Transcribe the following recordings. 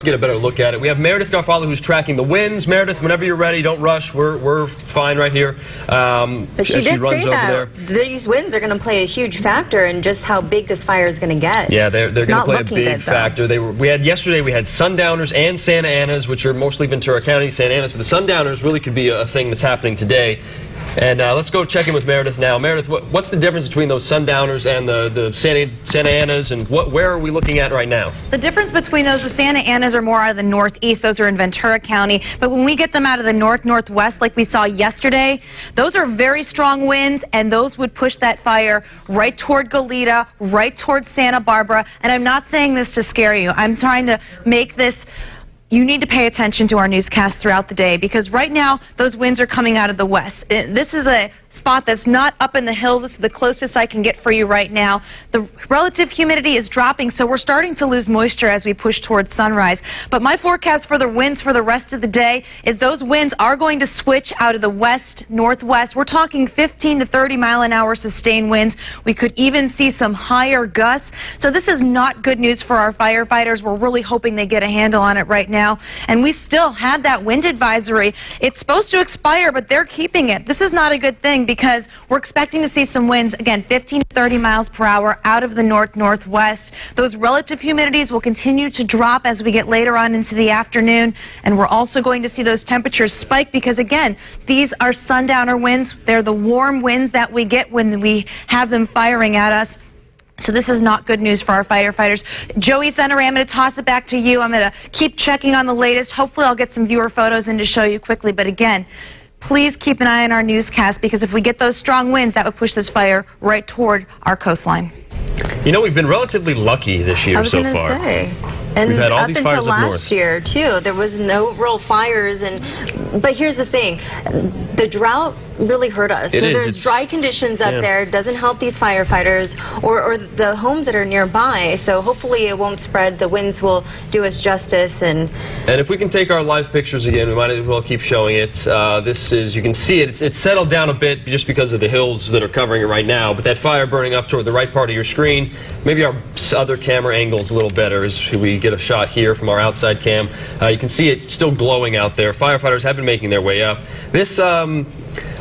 Get a better look at it. We have Meredith Garofalo who's tracking the winds. Meredith, whenever you're ready, don't rush. We're fine right here. But she did say that these winds are going to play a huge factor in just how big this fire is going to get. Yeah, they're going to play a big factor. Yesterday we had sundowners and Santa Anas, which are mostly Ventura County, Santa Anas, but the sundowners really could be a thing that's happening today. And let's go check in with Meredith now. Meredith, what's the difference between those sundowners and the Santa Anas, and where are we looking at right now? The difference between those, the Santa Anas are more out of the northeast. Those are in Ventura County. But when we get them out of the northwest, like we saw yesterday, those are very strong winds, and those would push that fire right toward Goleta, right toward Santa Barbara. And I'm not saying this to scare you. I'm trying to make this... You need to pay attention to our newscast throughout the day, because right now those winds are coming out of the west. This is a spot that's not up in the hills. This is the closest I can get for you right now. The relative humidity is dropping, so we're starting to lose moisture as we push towards sunrise. But my forecast for the winds for the rest of the day is those winds are going to switch out of the west, northwest. We're talking 15 to 30 mile an hour sustained winds. We could even see some higher gusts. So this is not good news for our firefighters. We're really hoping they get a handle on it right now. And we still have that wind advisory. It's supposed to expire, but they're keeping it. This is not a good thing, because we're expecting to see some winds, again, 15 to 30 miles per hour out of the northwest. Those relative humidities will continue to drop as we get later on into the afternoon. And we're also going to see those temperatures spike, because, again, these are sundowner winds. They're the warm winds that we get when we have them firing at us. So this is not good news for our firefighters. Joey Zenneray, I'm going to toss it back to you. I'm going to keep checking on the latest. Hopefully I'll get some viewer photos in to show you quickly. But again, please keep an eye on our newscast, because if we get those strong winds, that would push this fire right toward our coastline. You know, we've been relatively lucky this year so far. I was going to say. And up until last year, too, there was no real fires. But here's the thing. The drought really hurt us. So there's dry conditions up there. It doesn't help these firefighters or the homes that are nearby. So hopefully it won't spread. The winds will do us justice. And if we can take our live pictures again, we might as well keep showing it. This is, you can see it. It's settled down a bit just because of the hills that are covering it right now. But that fire burning up toward the right part of your screen. Maybe our other camera angle's a little better as we get a shot here from our outside cam. You can see it still glowing out there. Firefighters have been making their way up. This,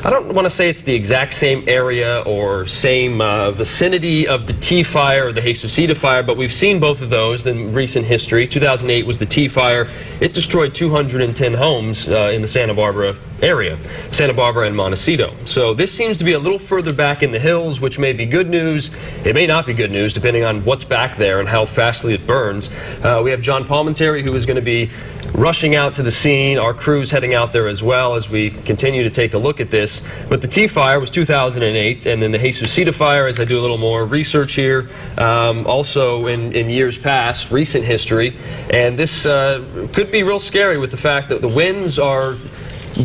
I don't want to say it's the exact same area or same vicinity of the T fire or the Jesucita fire, but we've seen both of those in recent history. 2008 was the T fire. It destroyed 210 homes in the Santa Barbara area, Santa Barbara and Montecito. So this seems to be a little further back in the hills, which may be good news. It may not be good news, depending on what's back there and how fastly it burns. We have John Palmentary, who is going to be rushing out to the scene. Our crew's heading out there as well as we continue to take a look at this. But the T fire was 2008, and then the Jesucita fire, as I do a little more research here, also in years past, recent history. And this could be real scary with the fact that the winds are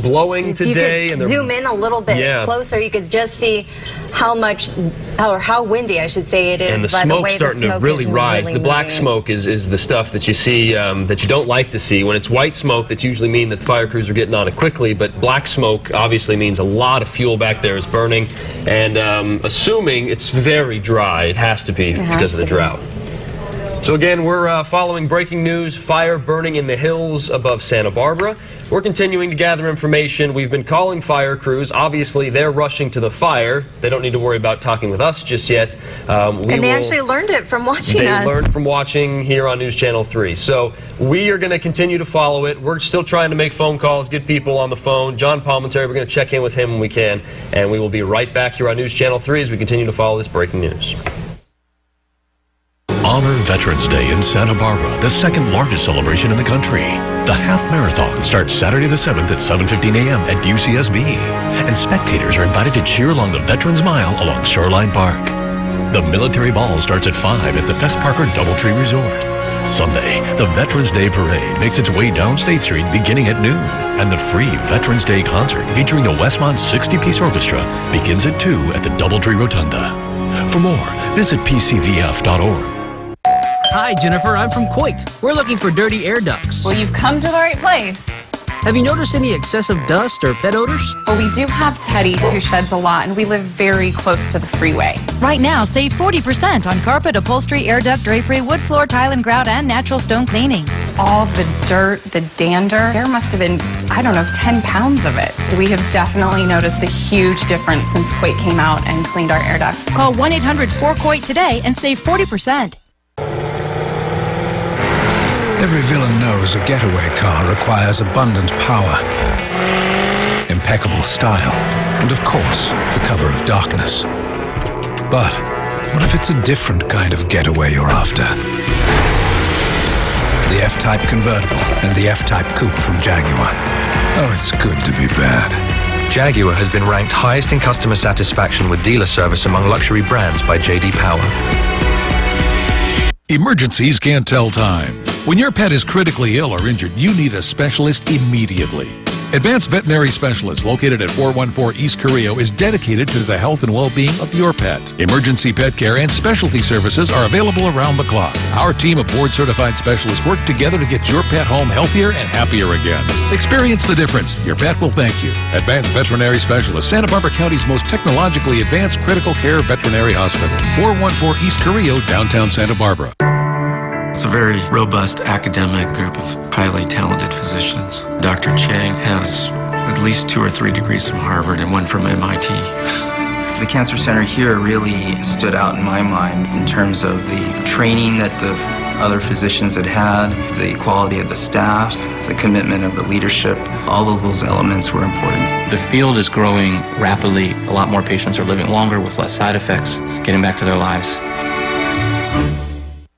blowing today. If you could zoom in a little bit closer, you could just see how much, or how windy, I should say, it is. And the smoke's starting to really rise. The black smoke is the stuff that you see that you don't like to see. When it's white smoke, that usually means that fire crews are getting on it quickly, but black smoke obviously means a lot of fuel back there is burning. And assuming it's very dry, it has to be because of the drought. So again, we're following breaking news, fire burning in the hills above Santa Barbara. We're continuing to gather information. We've been calling fire crews. Obviously, they're rushing to the fire. They don't need to worry about talking with us just yet. And they actually learned it from watching us. They learned from watching here on News Channel 3. So we are going to continue to follow it. We're still trying to make phone calls, get people on the phone. John Palmentary, we're going to check in with him when we can. And we will be right back here on News Channel 3 as we continue to follow this breaking news. Honor Veterans Day in Santa Barbara, the second largest celebration in the country. The half marathon starts Saturday the 7th at 7:15 a.m. at UCSB, and spectators are invited to cheer along the Veterans Mile along Shoreline Park. The military ball starts at 5 at the Fess Parker Doubletree Resort. Sunday, the Veterans Day Parade makes its way down State Street beginning at noon, and the free Veterans Day concert featuring the Westmont 60-piece orchestra begins at 2 at the Doubletree Rotunda. For more, visit pcvf.org. Hi, Jennifer. I'm from Coit. We're looking for dirty air ducts. Well, you've come to the right place. Have you noticed any excessive dust or pet odors? Well, we do have Teddy, who sheds a lot, and we live very close to the freeway. Right now, save 40% on carpet, upholstery, air duct, drapery, wood floor, tile and grout, and natural stone cleaning. all the dirt, the dander, there must have been, I don't know, 10 pounds of it. So we have definitely noticed a huge difference since Coit came out and cleaned our air ducts. Call 1-800-4COIT today and save 40%. Every villain knows a getaway car requires abundant power, impeccable style, and of course, the cover of darkness. But what if it's a different kind of getaway you're after? The F-Type convertible and the F-Type coupe from Jaguar. Oh, it's good to be bad. Jaguar has been ranked highest in customer satisfaction with dealer service among luxury brands by J.D. Power. Emergencies can't tell time. When your pet is critically ill or injured, you need a specialist immediately. Advanced Veterinary Specialist, located at 414 East Carrillo, is dedicated to the health and well-being of your pet. Emergency pet care and specialty services are available around the clock. Our team of board-certified specialists work together to get your pet home healthier and happier again. Experience the difference. Your pet will thank you. Advanced Veterinary Specialist, Santa Barbara County's most technologically advanced critical care veterinary hospital. 414 East Carrillo, downtown Santa Barbara. It's a very robust academic group of highly talented physicians. Dr. Chang has at least 2 or 3 degrees from Harvard and 1 from MIT. The Cancer Center here really stood out in my mind in terms of the training that the other physicians had had, the quality of the staff, the commitment of the leadership. All of those elements were important. The field is growing rapidly. A lot more patients are living longer with less side effects, getting back to their lives.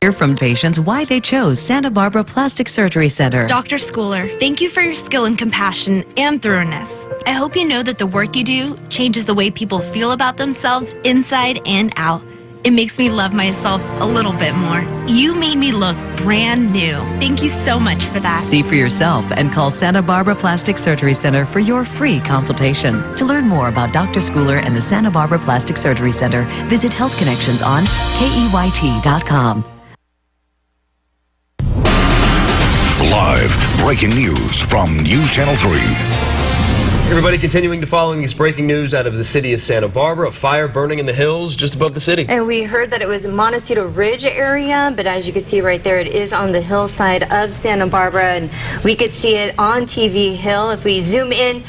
Hear from patients why they chose Santa Barbara Plastic Surgery Center. Dr. Schooler, thank you for your skill and compassion and thoroughness. I hope you know that the work you do changes the way people feel about themselves inside and out. It makes me love myself a little bit more. You made me look brand new. Thank you so much for that. See for yourself and call Santa Barbara Plastic Surgery Center for your free consultation. To learn more about Dr. Schooler and the Santa Barbara Plastic Surgery Center, visit Health Connections on KEYT.com. Live breaking news from News Channel 3. Everybody continuing to follow these breaking news out of the city of Santa Barbara. A fire burning in the hills just above the city. And we heard that it was Montecito Ridge area, but as you can see right there, it is on the hillside of Santa Barbara, and we could see it on TV Hill. If we zoom in,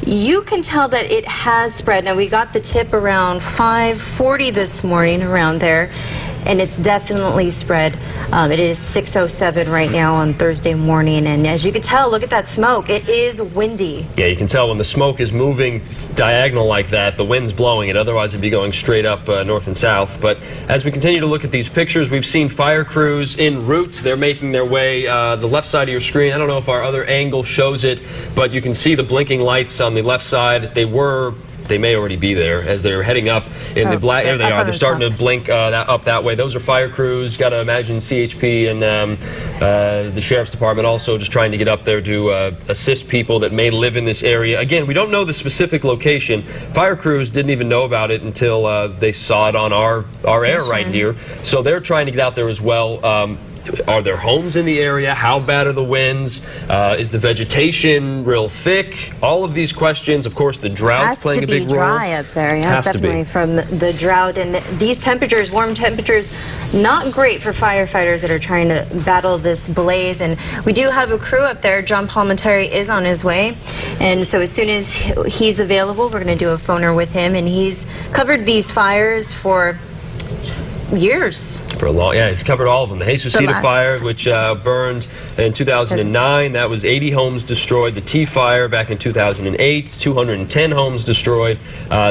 you can tell that it has spread. Now, we got the tip around 5:40 this morning, around there, and it's definitely spread. It is 6:07 right now on Thursday morning, and as you can tell, look at that smoke. It is windy. Yeah, you can tell when the smoke is moving, it's diagonal like that, the wind's blowing it. Otherwise, it'd be going straight up north and south. But as we continue to look at these pictures, we've seen fire crews en route. They're making their way the left side of your screen. I don't know if our other angle shows it, but you can see the blinking lights on the left side. They may already be there as they're heading up in the black. There they are. They're starting to blink up that way. Those are fire crews. Got to imagine CHP and the Sheriff's Department also just trying to get up there to assist people that may live in this area. Again, we don't know the specific location. Fire crews didn't even know about it until they saw it on our air right here. So they're trying to get out there as well. Are there homes in the area? How bad are the winds? Is the vegetation real thick? All of these questions. Of course, the drought playing a big role. Has to be dry up there. Yeah, it's definitely from the drought. And these temperatures, warm temperatures, not great for firefighters that are trying to battle this blaze. And we do have a crew up there. John Palminteri is on his way. And so as soon as he's available, we're going to do a phoner with him. And he's covered these fires for years. For a long, yeah, he's covered all of them. The Jesucita fire, which burned in 2009, that was 80 homes destroyed. The T fire back in 2008, 210 homes destroyed.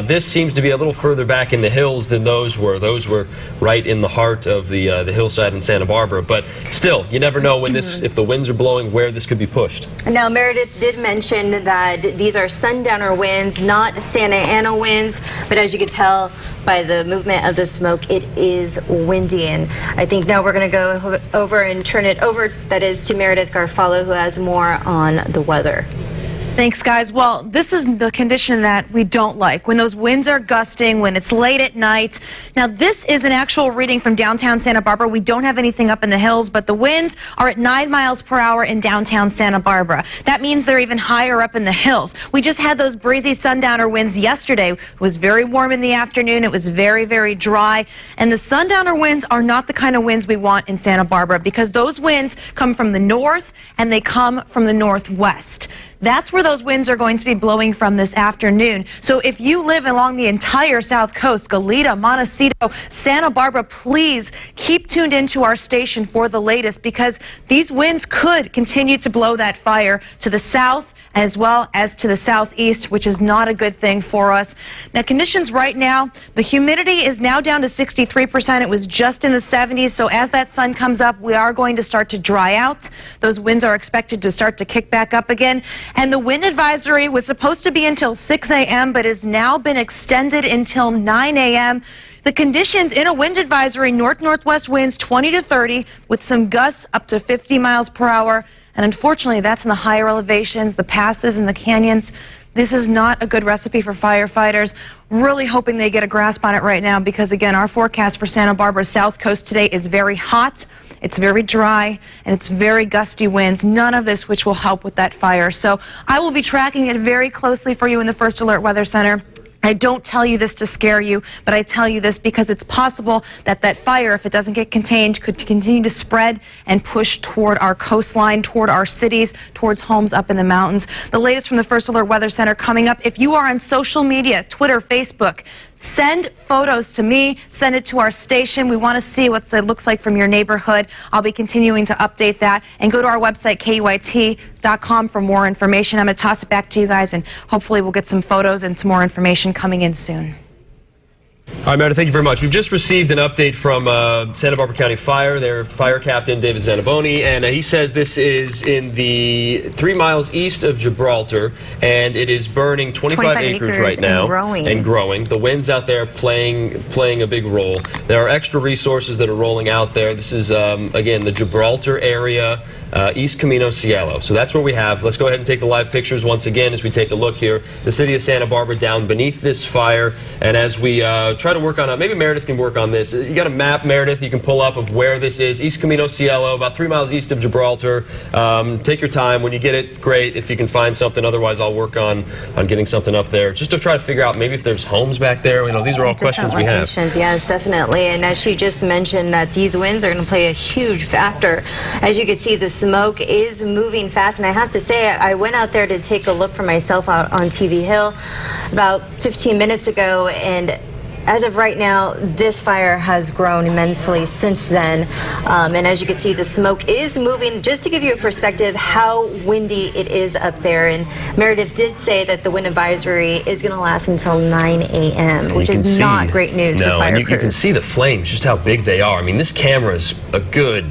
This seems to be a little further back in the hills than those were. Those were right in the heart of the hillside in Santa Barbara. But still, you never know when this, if the winds are blowing, where this could be pushed. Now, Meredith did mention that these are sundowner winds, not Santa Ana winds. But as you could tell by the movement of the smoke, it is windy. And I think now we're going to go over and turn it over, that is, to Meredith Garfalo, who has more on the weather. Thanks, guys. Well, this is the condition that we don't like, when those winds are gusting, when it's late at night. Now, this is an actual reading from downtown Santa Barbara. We don't have anything up in the hills, but the winds are at 9 miles per hour in downtown Santa Barbara. That means they're even higher up in the hills. We just had those breezy sundowner winds yesterday. It was very warm in the afternoon. It was very, very dry. And the sundowner winds are not the kind of winds we want in Santa Barbara, because those winds come from the north and they come from the northwest. That's where those winds are going to be blowing from this afternoon. So if you live along the entire south coast, Goleta, Montecito, Santa Barbara, please keep tuned into our station for the latest, because these winds could continue to blow that fire to the south as well as to the southeast, which is not a good thing for us. Now, conditions right now, the humidity is now down to 63%. It was just in the 70s. So as that sun comes up, we are going to start to dry out. Those winds are expected to start to kick back up again. And the wind advisory was supposed to be until 6 a.m., but has now been extended until 9 a.m. The conditions in a wind advisory, north-northwest winds 20 to 30 with some gusts up to 50 miles per hour. And unfortunately, that's in the higher elevations, the passes and the canyons. This is not a good recipe for firefighters. Really hoping they get a grasp on it right now, because again, our forecast for Santa Barbara's south coast today is very hot. It's very dry, and it's very gusty winds. None of this which will help with that fire. So I will be tracking it very closely for you in the First Alert Weather Center. I don't tell you this to scare you, but I tell you this because it's possible that that fire, if it doesn't get contained, could continue to spread and push toward our coastline, toward our cities, towards homes up in the mountains. The latest from the First Alert Weather Center coming up. If you are on social media, Twitter, Facebook, send photos to me, send it to our station. We want to see what it looks like from your neighborhood. I'll be continuing to update that. And go to our website, KEYT.com, for more information. I'm going to toss it back to you guys, and hopefully we'll get some photos and some more information coming in soon. All right, Meredith, thank you very much. We've just received an update from Santa Barbara County Fire, their fire captain, David Zanaboni, and he says this is in the 3 miles east of Gibraltar, and it is burning 25 acres right now and growing. The winds out there playing a big role. There are extra resources that are rolling out there. This is, again, the Gibraltar area, East Camino Cielo. So that's where we have. Let's go ahead and take the live pictures once again as we take a look here. The city of Santa Barbara down beneath this fire, and as we try to work on it, maybe Meredith can work on this. You got a map, Meredith, you can pull up of where this is. East Camino Cielo, about 3 miles east of Gibraltar. Take your time. When you get it, great. If you can find something, otherwise I'll work on getting something up there, just to try to figure out maybe if there's homes back there. You know, these are all questions we have. Yes, definitely. And as she just mentioned, that these winds are going to play a huge factor. As you can see, the smoke is moving fast, and I have to say, I went out there to take a look for myself out on TV Hill about 15 minutes ago, and as of right now, this fire has grown immensely since then. And as you can see, the smoke is moving. Just to give you a perspective how windy it is up there. And Meredith did say that the wind advisory is going to last until 9 a.m., which is not great news for fire crews. You can see the flames, just how big they are. I mean, this camera is a good,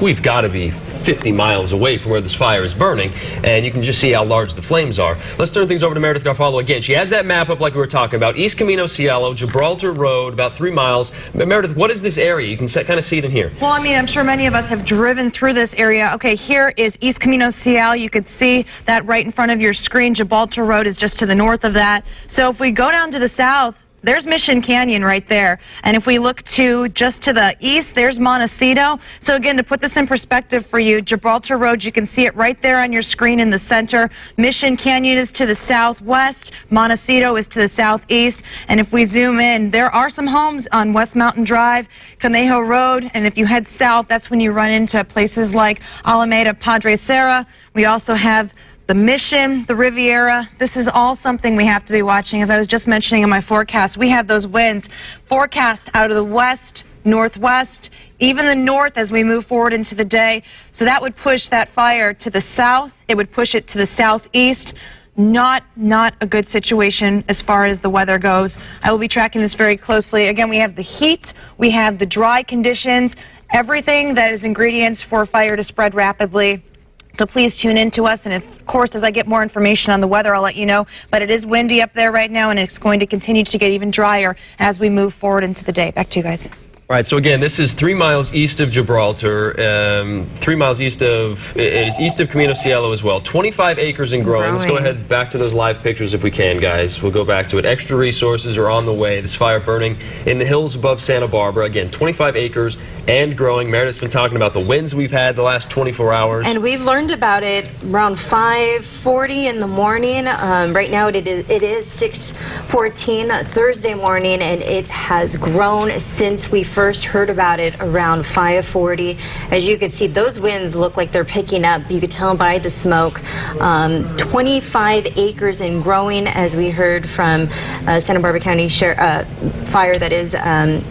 we've got to be 50 miles away from where this fire is burning, and you can just see how large the flames are. Let's turn things over to Meredith Garofalo again. She has that map up like we were talking about. East Camino Cielo, Gibraltar Road, about 3 miles. Meredith, what is this area? You can kind of see it in here. Well, I mean, I'm sure many of us have driven through this area. Okay, here is East Camino Cielo. You could see that right in front of your screen. Gibraltar Road is just to the north of that. So if we go down to the south, there's Mission Canyon right there. And if we look just to the east, there's Montecito. So again, to put this in perspective for you, Gibraltar Road, you can see it right there on your screen in the center. Mission Canyon is to the southwest. Montecito is to the southeast. And if we zoom in, there are some homes on West Mountain Drive, Conejo Road. And if you head south, that's when you run into places like Alameda, Padre Serra. We also have the Mission, the Riviera. This is all something we have to be watching. As I was just mentioning in my forecast, we have those winds forecast out of the west, northwest, even the north as we move forward into the day. So that would push that fire to the south. It would push it to the southeast. Not a good situation as far as the weather goes. I will be tracking this very closely. Again, we have the heat, we have the dry conditions, everything that is ingredients for fire to spread rapidly. So please tune in to us, and of course, as I get more information on the weather, I'll let you know. But it is windy up there right now, and it's going to continue to get even drier as we move forward into the day. Back to you guys. All right, so again, this is 3 miles east of Gibraltar, 3 miles east of, it is east of Camino Cielo as well. 25 acres and growing. Let's go ahead back to those live pictures if we can, guys. We'll go back to it. Extra resources are on the way. This fire burning in the hills above Santa Barbara. Again, 25 acres and growing. Meredith's been talking about the winds we've had the last 24 hours. And we've learned about it around 5:40 in the morning. Right now it is 6:14 Thursday morning, and it has grown since we first heard about it around 5:40. As you can see, those winds look like they're picking up. You could tell by the smoke. 25 acres and growing, as we heard from Santa Barbara County Fire, that is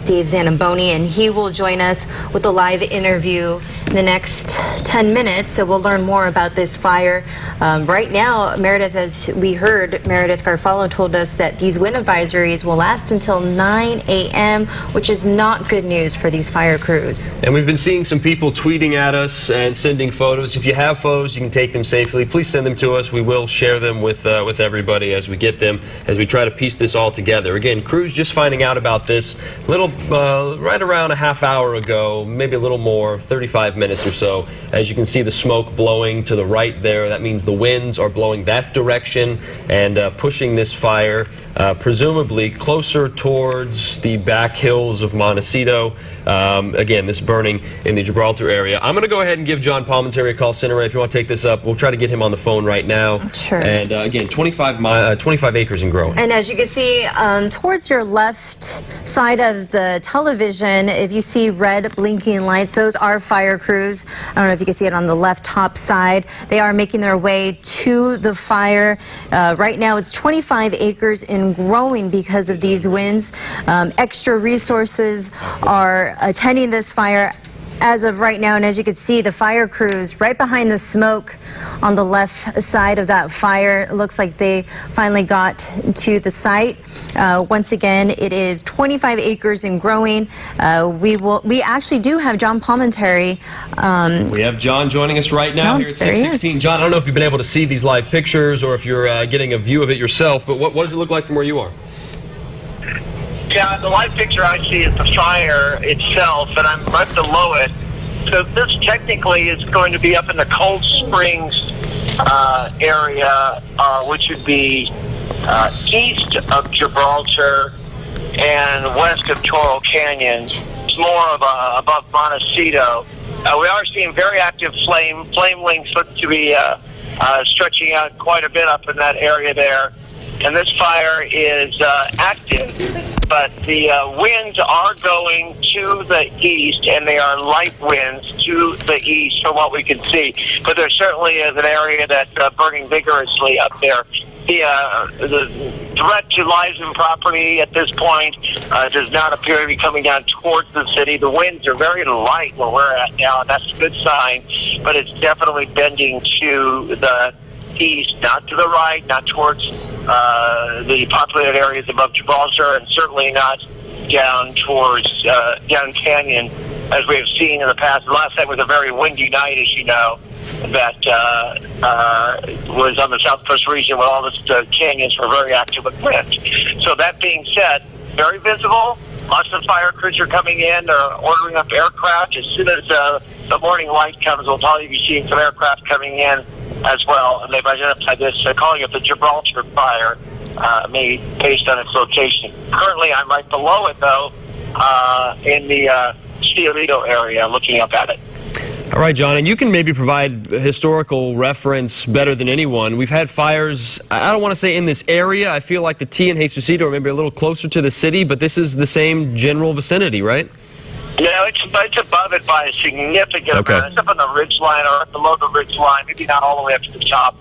Dave Zamboni, and he will join us with a live interview in the next 10 minutes, so we'll learn more about this fire. Right now, Meredith, as we heard, Meredith Garfalo told us that these wind advisories will last until 9 a.m., which is not good news for these fire crews. And we've been seeing some people tweeting at us and sending photos. If you have photos, you can take them safely. Please send them to us. We will share them with everybody as we get them, as we try to piece this all together. Again, crews just finding out about this right around a half hour ago, maybe a little more, 35 minutes or so. As you can see the smoke blowing to the right there, that means the winds are blowing that direction and pushing this fire presumably closer towards the back hills of Montecito. Again, this burning in the Gibraltar area. I'm going to go ahead and give John Palmentary a call. Cineray, if you want to take this up, we'll try to get him on the phone right now. Sure. And again, 25 acres and growing. And as you can see, towards your left side of the television, if you see red blinking lights, those are fire crews. I don't know if you can see it on the left top side. They are making their way to the fire. Right now, it's 25 acres and growing because of these winds. Extra resources are attending this fire as of right now, and as you can see, the fire crews right behind the smoke on the left side of that fire. It looks like they finally got to the site. Once again, it is 25 acres and growing. We actually do have John Palmentary. We have John joining us right now here at 616. John, I don't know if you've been able to see these live pictures or if you're getting a view of it yourself, but what does it look like from where you are? Yeah, the live picture I see is the fire itself, and I'm right below it. So this technically is going to be up in the Cold Springs area, which would be east of Gibraltar and west of Toro Canyon. It's more of above Montecito. We are seeing very active flame lengths look to be stretching out quite a bit up in that area there. And this fire is active, but the winds are going to the east, and they are light winds to the east from what we can see. But there certainly is an area that's burning vigorously up there. The threat to lives and property at this point does not appear to be coming down towards the city. The winds are very light where we're at now, and that's a good sign, but it's definitely bending to the east, not to the right, not towards the populated areas above Gibraltar, and certainly not down towards down Canyon, as we have seen in the past. Last night was a very windy night, as you know, that was on the southwest region where all the canyons were very active with wind. So that being said, very visible. Lots of fire crews are coming in. They're ordering up aircraft. As soon as the morning light comes, we'll probably be seeing some aircraft coming in as well, and they've identified this, calling it the Gibraltar fire, maybe based on its location. Currently, I'm right below it, though, in the Ciolito area, looking up at it. All right, John, and you can maybe provide historical reference better than anyone. We've had fires, I don't want to say in this area. I feel like the T and Jesucito are maybe a little closer to the city, but this is the same general vicinity, right? No, it's above it by a significant amount. It's up on the ridge line or below the ridge line, maybe not all the way up to the top,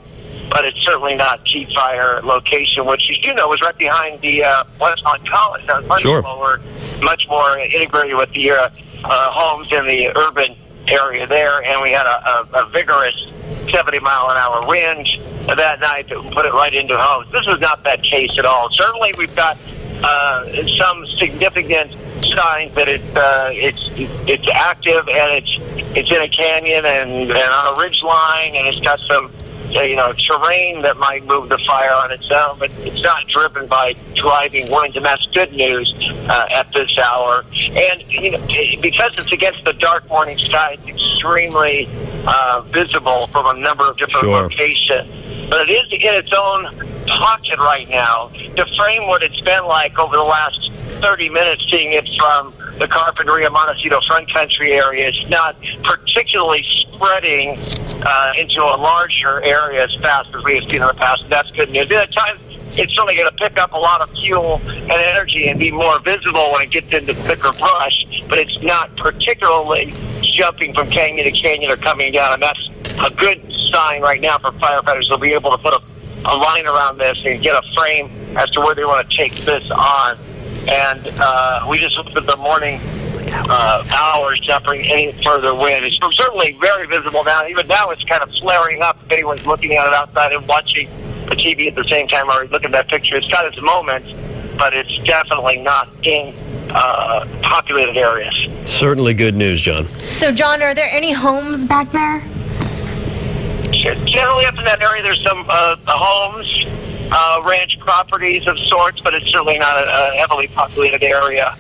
but it's certainly not key fire location, which, as you know, was right behind the Westmont College. That was much more integrated with the homes in the urban area there, and we had a vigorous 70-mile-an-hour wind that night that put it right into homes. This is not that case at all. Certainly, we've got some significant signs that it's active, and it's in a canyon and on a ridge line, and it's got some terrain that might move the fire on its own, but it's not driven by driving winds, and that's good news at this hour. And because it's against the dark morning sky, it's extremely visible from a number of different locations. But it is in its own pocket right now. To frame what it's been like over the last 30 minutes, seeing it from the Carpinteria, Montecito, Front Country area, it's not particularly spreading into a larger area as fast as we have seen in the past. That's good news. At times, it's certainly going to pick up a lot of fuel and energy and be more visible when it gets into thicker brush, but it's not particularly jumping from canyon to canyon or coming down, and that's a good sign right now for firefighters. They'll be able to put a line around this and get a frame as to where they want to take this on. And we just looked at the morning hours not bring any further wind. It's certainly very visible now. Even now it's kind of flaring up if anyone's looking at it outside and watching the TV at the same time or looking at that picture. It's got its moments, but it's definitely not in populated areas. Certainly good news, John. So, John, are there any homes back there? Generally up in that area there's some homes, ranch properties of sorts, but it's certainly not a heavily populated area.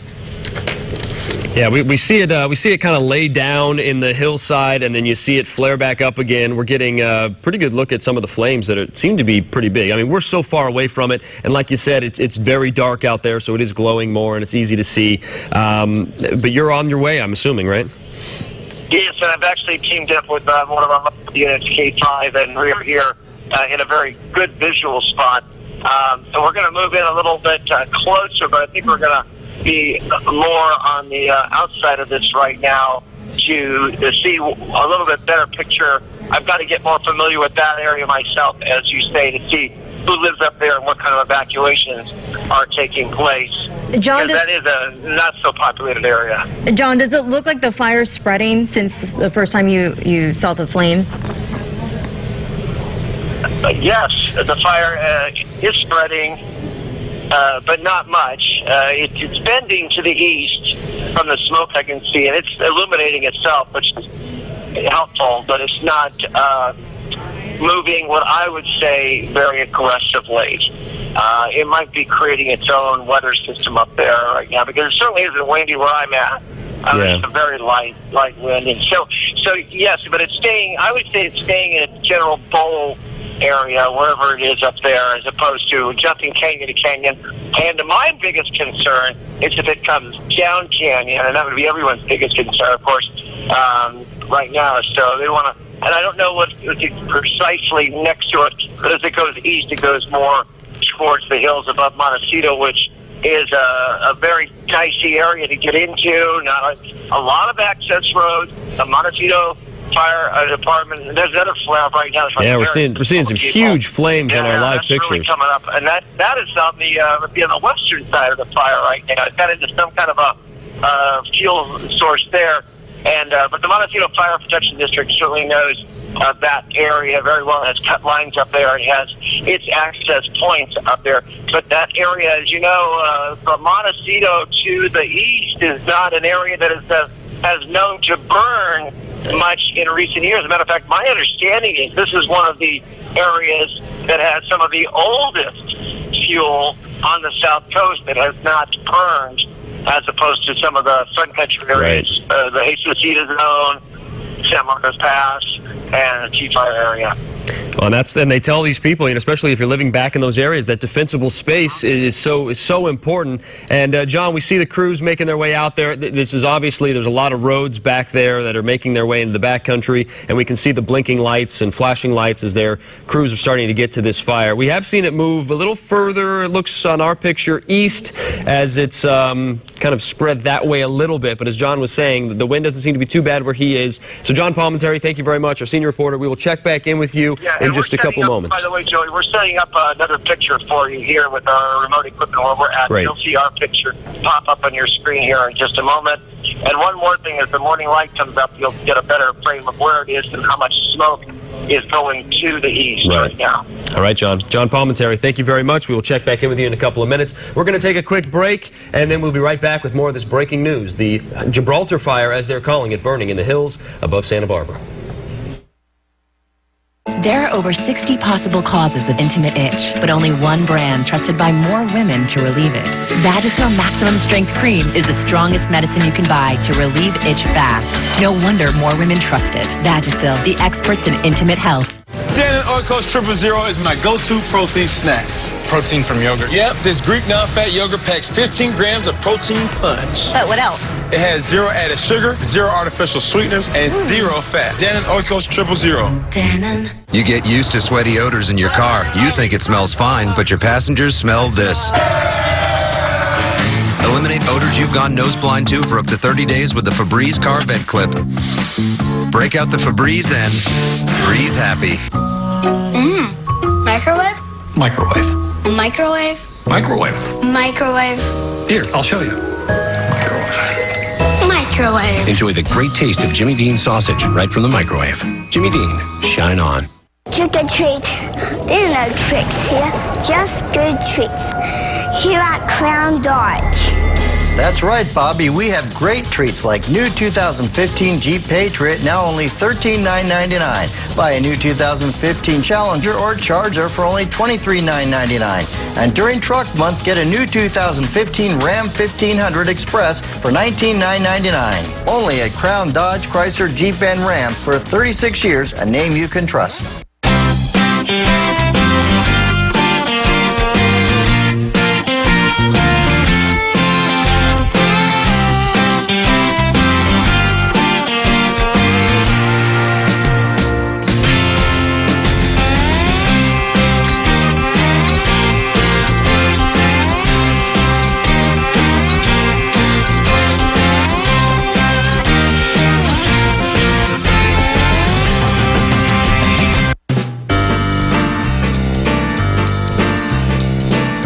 Yeah, we see it kind of lay down in the hillside, and then you see it flare back up again. We're getting a pretty good look at some of the flames that seem to be pretty big. I mean, we're so far away from it, and like you said, it's very dark out there, so it is glowing more, and it's easy to see. But you're on your way, I'm assuming, right? Yes, and I've actually teamed up with one of our units, K5, and we're here in a very good visual spot. So we're going to move in a little bit closer, but I think we're going to be more on the outside of this right now to see a little bit better picture. I've got to get more familiar with that area myself, as you say, to see who lives up there and what kind of evacuations are taking place. John, that is a not so populated area. John, does it look like the fire's spreading since the first time you saw the flames? Yes, the fire is spreading, but not much. It's bending to the east from the smoke I can see, and it's illuminating itself, which is helpful, but it's not moving what I would say very aggressively. It might be creating its own weather system up there right now, because it certainly isn't windy where I'm at. It's a very light wind, and so yes, but it's staying. I would say it's staying in a general bowl area, wherever it is up there, as opposed to jumping canyon to canyon. And my biggest concern is if it comes down canyon, and that would be everyone's biggest concern, of course, right now. So they want to, and I don't know what precisely next to it, but as it goes east, it goes more towards the hills above Montecito, which is a very dicey area to get into. Not a lot of access roads. The Montecito Fire Department, and there's another flare up right now. Yeah, we're seeing some huge flames on our live pictures. Really coming up, and that is on the western side of the fire right now. It's got into some kind of a fuel source there, and but the Montecito Fire Protection District certainly knows that area very well. It has cut lines up there. It has its access points up there. But that area, as you know, from Montecito to the east is not an area that has known to burn much in recent years. As a matter of fact, my understanding is this is one of the areas that has some of the oldest fuel on the south coast that has not burned, as opposed to some of the Front Country areas, the Jesus Zone, San Marcos Pass, and the T-Fire area. Well, and they tell these people, especially if you're living back in those areas, that defensible space is so important. And John, we see the crews making their way out there. This is obviously, there's a lot of roads back there that are making their way into the backcountry, and we can see the blinking lights and flashing lights as their crews are starting to get to this fire. We have seen it move a little further, it looks on our picture, east, as it's kind of spread that way a little bit. But as John was saying, the wind doesn't seem to be too bad where he is. So John Palmentary, thank you very much, our senior reporter. We will check back in with you in just a couple moments. By the way, Joey, we're setting up another picture for you here with our remote equipment where we're at. Great. You'll see our picture pop up on your screen here in just a moment. And one more thing, as the morning light comes up, you'll get a better frame of where it is and how much smoke is going to the east right now. All right, John. John Palmentary, thank you very much. We will check back in with you in a couple of minutes. We're going to take a quick break, and then we'll be right back with more of this breaking news. The Gibraltar fire, as they're calling it, burning in the hills above Santa Barbara. There are over 60 possible causes of intimate itch, but only one brand trusted by more women to relieve it. Vagisil Maximum Strength Cream is the strongest medicine you can buy to relieve itch fast. No wonder more women trust it. Vagisil, the experts in intimate health. Dannon Oikos 000 is my go-to protein snack. Protein from yogurt? Yep, this Greek non-fat yogurt packs 15 grams of protein punch. But what else? It has 0 added sugar, 0 artificial sweeteners, and 0 fat. Dannon Oikos 000. Dannon. You get used to sweaty odors in your car. You think it smells fine, but your passengers smell this. Eliminate odors you've gone nose blind to for up to 30 days with the Febreze Car Vent Clip. Break out the Febreze and breathe happy. Microwave? Microwave. Microwave? Microwave. Microwave. Here, I'll show you. Microwave. Enjoy the great taste of Jimmy Dean sausage right from the microwave. Jimmy Dean, shine on. Trick or treat. There are no tricks here, just good treats. Here at Crown Dodge. That's right, Bobby. We have great treats like new 2015 Jeep Patriot, now only $13,999. Buy a new 2015 Challenger or Charger for only $23,999. And during Truck Month, get a new 2015 Ram 1500 Express for $19,999. Only at Crown Dodge, Chrysler, Jeep, and Ram for 36 years, a name you can trust.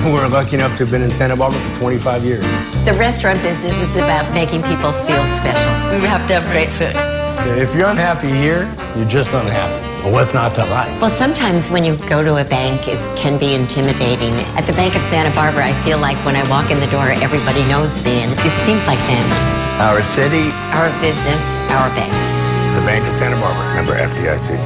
We're lucky enough to have been in Santa Barbara for 25 years. The restaurant business is about making people feel special. We have to have great food. If you're unhappy here, you're just unhappy. Well, what's not to like? Well, sometimes when you go to a bank, it can be intimidating. At the Bank of Santa Barbara, I feel like when I walk in the door, everybody knows me, and it seems like family. Our city. Our business. Our bank. The Bank of Santa Barbara. Member FDIC.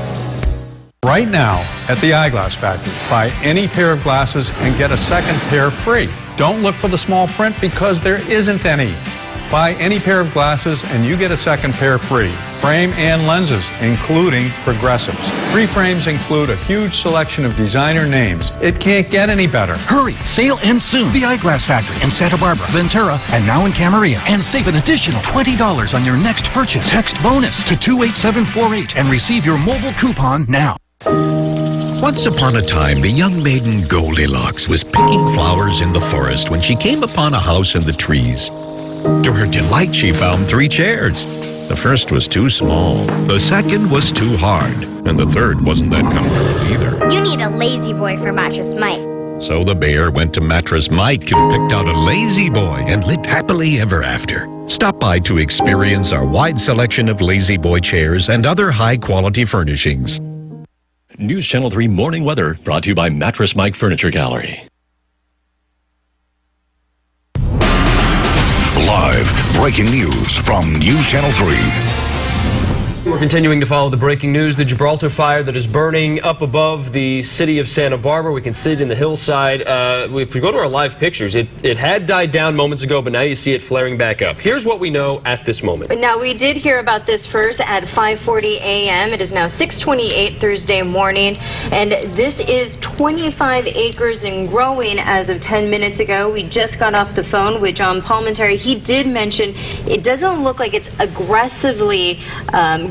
Right now, at the Eyeglass Factory, buy any pair of glasses and get a second pair free. Don't look for the small print because there isn't any. Buy any pair of glasses and you get a second pair free. Frame and lenses, including progressives. Free frames include a huge selection of designer names. It can't get any better. Hurry, sale ends soon. The Eyeglass Factory in Santa Barbara, Ventura, and now in Camarillo. And save an additional $20 on your next purchase. Text BONUS to 28748 and receive your mobile coupon now. Once upon a time, the young maiden Goldilocks was picking flowers in the forest when she came upon a house in the trees. To her delight, she found 3 chairs. The first was too small, the second was too hard, and the third wasn't that comfortable either. You need a lazy boy for Mattress Mike. So the bear went to Mattress Mike and picked out a lazy boy and lived happily ever after. Stop by to experience our wide selection of lazy boy chairs and other high-quality furnishings. News Channel 3 Morning Weather brought to you by Mattress Mike Furniture Gallery. Live breaking news from News Channel 3. We're continuing to follow the breaking news, the Gibraltar fire that is burning up above the city of Santa Barbara. We can see it in the hillside. If we go to our live pictures, it had died down moments ago, but now you see it flaring back up. Here's what we know at this moment. Now, we did hear about this first at 5:40 a.m. It is now 6:28 Thursday morning, and this is 25 acres and growing as of 10 minutes ago. We just got off the phone with John Palmentary. He did mention it doesn't look like it's aggressively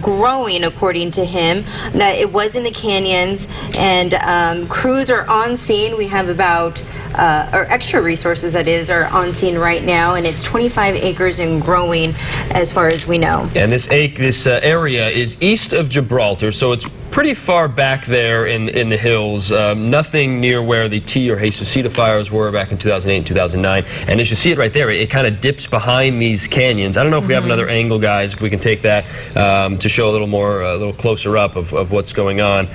growing, according to him. Now, it was in the canyons, and crews are on scene. We have about, or extra resources that is, are on scene right now, and it's 25 acres and growing as far as we know. And this area is east of Gibraltar, so it's pretty far back there in the hills, nothing near where the T or Jesucita fires were back in 2008 and 2009. And as you see it right there, it kind of dips behind these canyons. I don't know if we have another angle, guys, if we can take that to show a little more, a little closer up of what's going on.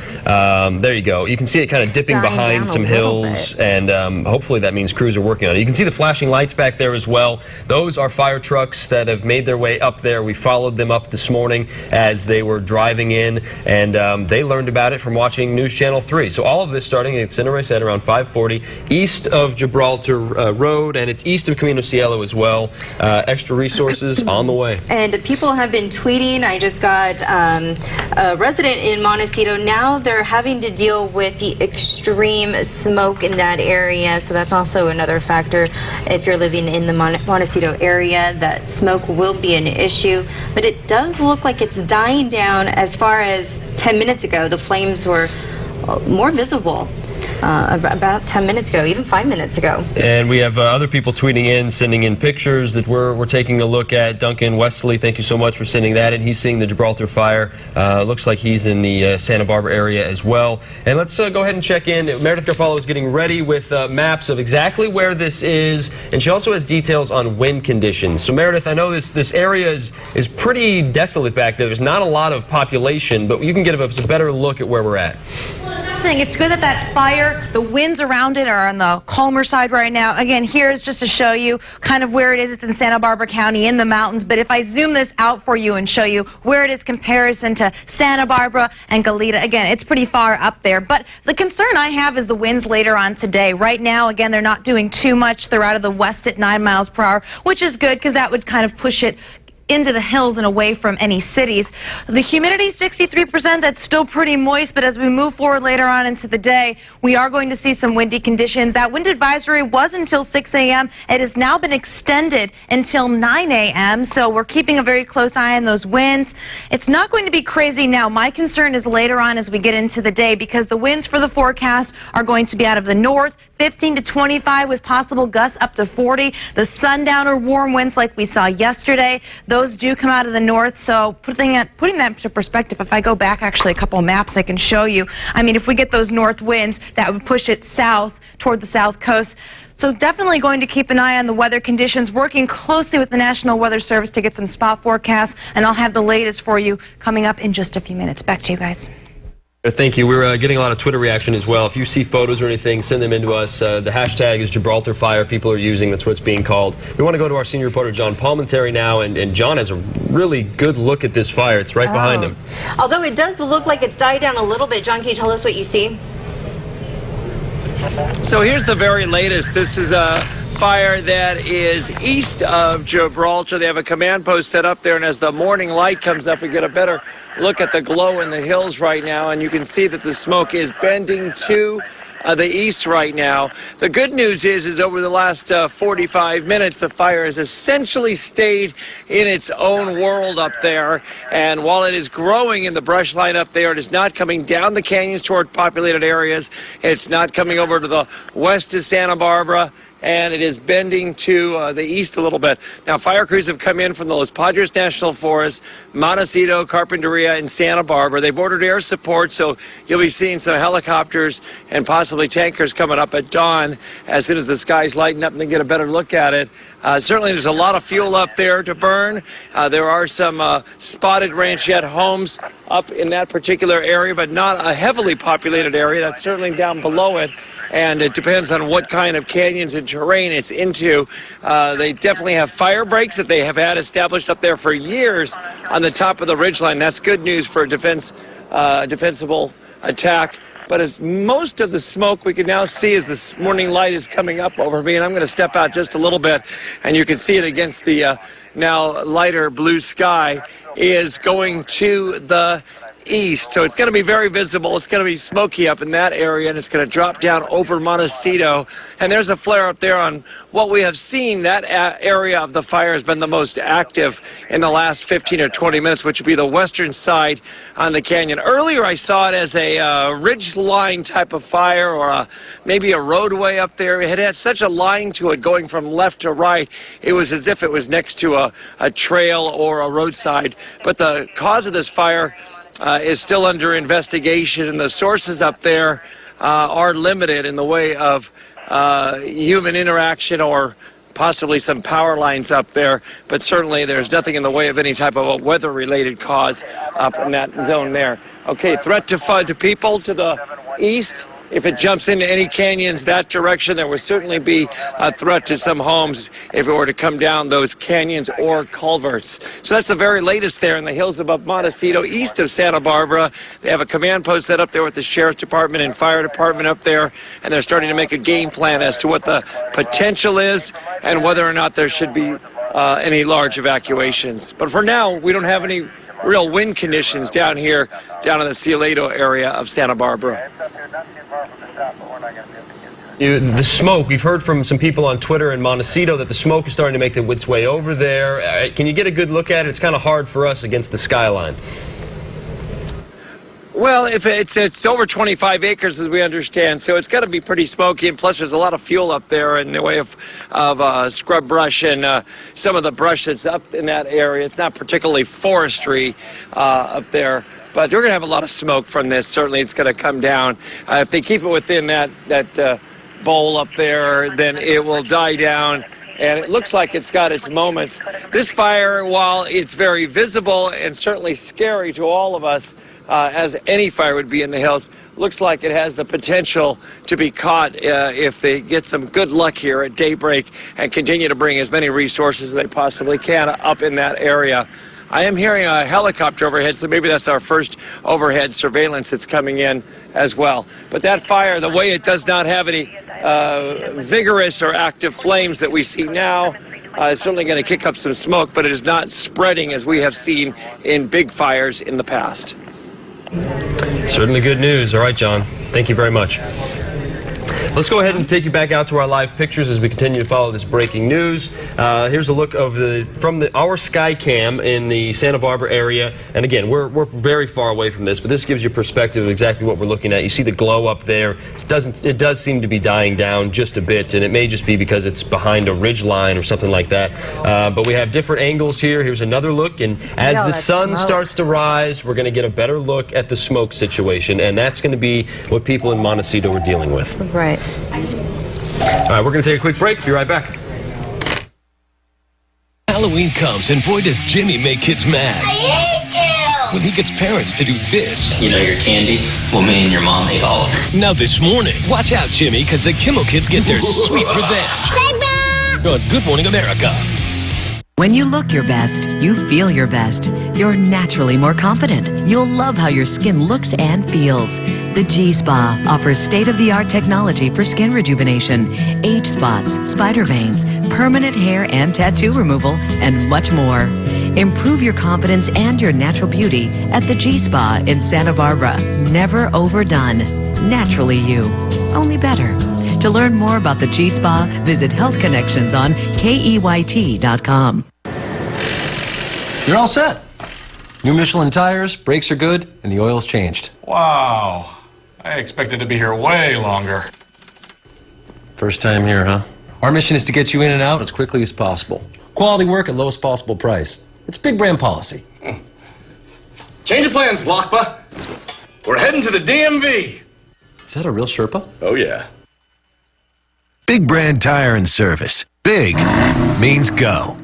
There you go. You can see it kind of dipping behind some hills, and hopefully that means crews are working on it. You can see the flashing lights back there as well. Those are fire trucks that have made their way up there. We followed them up this morning as they were driving in, and They learned about it from watching News Channel 3. So all of this starting at center, I said, around 5:40, east of Gibraltar Road, and it's east of Camino Cielo as well. Extra resources on the way. And people have been tweeting. I just got a resident in Montecito. Now they're having to deal with the extreme smoke in that area. So that's also another factor. If you're living in the Montecito area, that smoke will be an issue. But it does look like it's dying down. As far as 10 minutes ago, the flames were more visible. About 10 minutes ago, even 5 minutes ago. And we have other people tweeting in, sending in pictures that we're taking a look at. Duncan Wesley, thank you so much for sending that in. He's seeing the Gibraltar fire. Looks like he's in the Santa Barbara area as well. And let's go ahead and check in. Meredith Garofalo is getting ready with maps of exactly where this is, and she also has details on wind conditions. So Meredith, I know this area is pretty desolate back there. There's not a lot of population, but you can get us a better look at where we're at. It's good that that fire, the winds around it are on the calmer side right now. Again, here's just to show you kind of where it is. It's in Santa Barbara County in the mountains. But if I zoom this out for you and show you where it is comparison to Santa Barbara and Goleta, again, it's pretty far up there. But the concern I have is the winds later on today. Right now, again, they're not doing too much. They're out of the west at 9 miles per hour, which is good because that would kind of push it into the hills and away from any cities. The humidity, 63%, that's still pretty moist, but as we move forward later on into the day, we are going to see some windy conditions. That wind advisory was until 6 a.m. It has now been extended until 9 a.m., so we're keeping a very close eye on those winds. It's not going to be crazy now. My concern is later on as we get into the day, because the winds for the forecast are going to be out of the north, 15 to 25 with possible gusts up to 40. The sundowner warm winds like we saw yesterday, those do come out of the north. So putting that into perspective, if I go back actually a couple maps I can show you, I mean, if we get those north winds, that would push it south toward the south coast. So definitely going to keep an eye on the weather conditions, working closely with the National Weather Service to get some spot forecasts, and I'll have the latest for you coming up in just a few minutes. Back to you guys. Thank you. We're getting a lot of Twitter reaction as well. If you see photos or anything, send them in to us. The hashtag is Gibraltar Fire. People are using. That's what it's being called. We want to go to our senior reporter, John Palmentary, now. And John has a really good look at this fire. It's right behind him. Although it does look like it's died down a little bit. John, can you tell us what you see? So here's the very latest. This is a fire that is east of Gibraltar. They have a command post set up there, and as the morning light comes up, we get a better look at the glow in the hills right now, and you can see that the smoke is bending to the east right now. The good news is over the last 45 minutes, the fire has essentially stayed in its own world up there. And while it is growing in the brush line up there, it is not coming down the canyons toward populated areas. It's not coming over to the west of Santa Barbara, and it is bending to the east a little bit. Now, fire crews have come in from the Los Padres National Forest, Montecito, Carpinteria, and Santa Barbara. They've ordered air support, so you'll be seeing some helicopters and possibly tankers coming up at dawn as soon as the skies lighten up and they get a better look at it. Certainly, there's a lot of fuel up there to burn. There are some spotted ranchette homes up in that particular area, but not a heavily populated area. That's certainly down below it. And it depends on what kind of canyons and terrain it's into. They definitely have fire breaks that they have had established up there for years on the top of the ridgeline. That's good news for a defensible attack. But as most of the smoke we can now see as this morning light is coming up over me, and I'm going to step out just a little bit, and you can see it against the now lighter blue sky, is going to the east. So it's going to be very visible. It's going to be smoky up in that area, and it's going to drop down over Montecito. And there's a flare up there on what we have seen. That area of the fire has been the most active in the last 15 or 20 minutes, which would be the western side on the canyon. Earlier, I saw it as a ridge line type of fire, or maybe a roadway up there. It had such a line to it going from left to right. It was as if it was next to a trail or a roadside. But the cause of this fire is still under investigation, and the sources up there are limited in the way of human interaction or possibly some power lines up there, but certainly there's nothing in the way of any type of a weather-related cause up in that zone there. Okay, threat to people to the east if it jumps into any canyons that direction, there would certainly be a threat to some homes if it were to come down those canyons or culverts. So that's the very latest there in the hills above Montecito, east of Santa Barbara. They have a command post set up there with the Sheriff's Department and Fire Department up there, and they're starting to make a game plan as to what the potential is and whether or not there should be any large evacuations. But for now, we don't have any real wind conditions down here, down in the Cielito area of Santa Barbara. The smoke, we've heard from some people on Twitter in Montecito that the smoke is starting to make its way over there. Can you get a good look at it? It's kind of hard for us against the skyline. Well, if it's over 25 acres, as we understand, so it's got to be pretty smoky, and plus there's a lot of fuel up there in the way of scrub brush and some of the brush that's up in that area. It's not particularly forestry up there, but we're going to have a lot of smoke from this. Certainly it's going to come down. If they keep it within that bowl up there, then it will die down. And it looks like it's got its moments. This fire, while it's very visible and certainly scary to all of us, as any fire would be in the hills, looks like it has the potential to be caught if they get some good luck here at daybreak and continue to bring as many resources as they possibly can up in that area. I am hearing a helicopter overhead, so maybe that's our first overhead surveillance that's coming in as well. But that fire, the way it does not have any vigorous or active flames that we see now, it's certainly going to kick up some smoke, but it is not spreading as we have seen in big fires in the past. Certainly good news. All right, John. Thank you very much. Let's go ahead and take you back out to our live pictures as we continue to follow this breaking news. Here's a look of from our Skycam in the Santa Barbara area. And again, we're very far away from this, but this gives you perspective of exactly what we're looking at. You see the glow up there. It does seem to be dying down just a bit, and it may just be because it's behind a ridge line or something like that. But we have different angles here. Here's another look, and as the sun starts to rise, we're going to get a better look at the smoke situation, and that's going to be what people in Montecito are dealing with. Right. All right, we're going to take a quick break. Be right back. Halloween comes, and boy, does Jimmy make kids mad. I hate you! When he gets parents to do this. You know your candy? Well, me and your mom ate all of it. Now this morning, watch out, Jimmy, because the Kimmel kids get their sweet revenge. On Good Morning America. When you look your best, you feel your best. You're naturally more confident. You'll love how your skin looks and feels. The G-Spa offers state-of-the-art technology for skin rejuvenation, age spots, spider veins, permanent hair and tattoo removal, and much more. Improve your confidence and your natural beauty at the G-Spa in Santa Barbara. Never overdone. Naturally you. Only better. To learn more about the G-Spa, visit Health Connections on KEYT.com. You're all set. New Michelin tires, brakes are good, and the oil's changed. Wow. I expected to be here way longer. First time here, huh? Our mission is to get you in and out as quickly as possible. Quality work at lowest possible price. It's big brand policy. Change of plans, Lakpa. We're heading to the DMV. Is that a real Sherpa? Oh, yeah. Big brand tire and service. Big means go.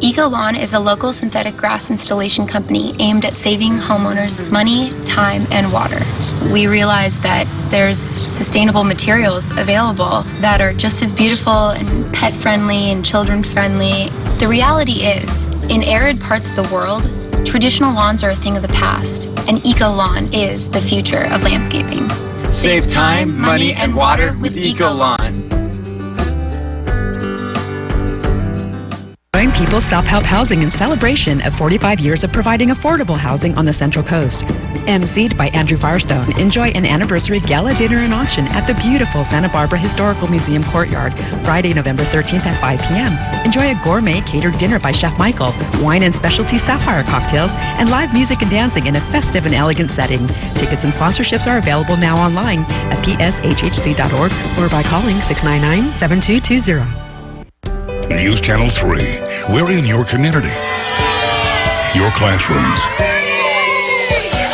EcoLawn is a local synthetic grass installation company aimed at saving homeowners money, time, and water. We realize that there's sustainable materials available that are just as beautiful and pet-friendly and children-friendly. The reality is, in arid parts of the world, traditional lawns are a thing of the past, and EcoLawn is the future of landscaping. Save time, money, and water with EcoLawn. Join People's Self-Help Housing in celebration of 45 years of providing affordable housing on the Central Coast. emceed by Andrew Firestone, enjoy an anniversary gala dinner and auction at the beautiful Santa Barbara Historical Museum Courtyard, Friday, November 13th at 5 p.m. Enjoy a gourmet catered dinner by Chef Michael, wine and specialty sapphire cocktails, and live music and dancing in a festive and elegant setting. Tickets and sponsorships are available now online at pshhc.org or by calling 699-7220. News Channel 3. We're in your community, your classrooms.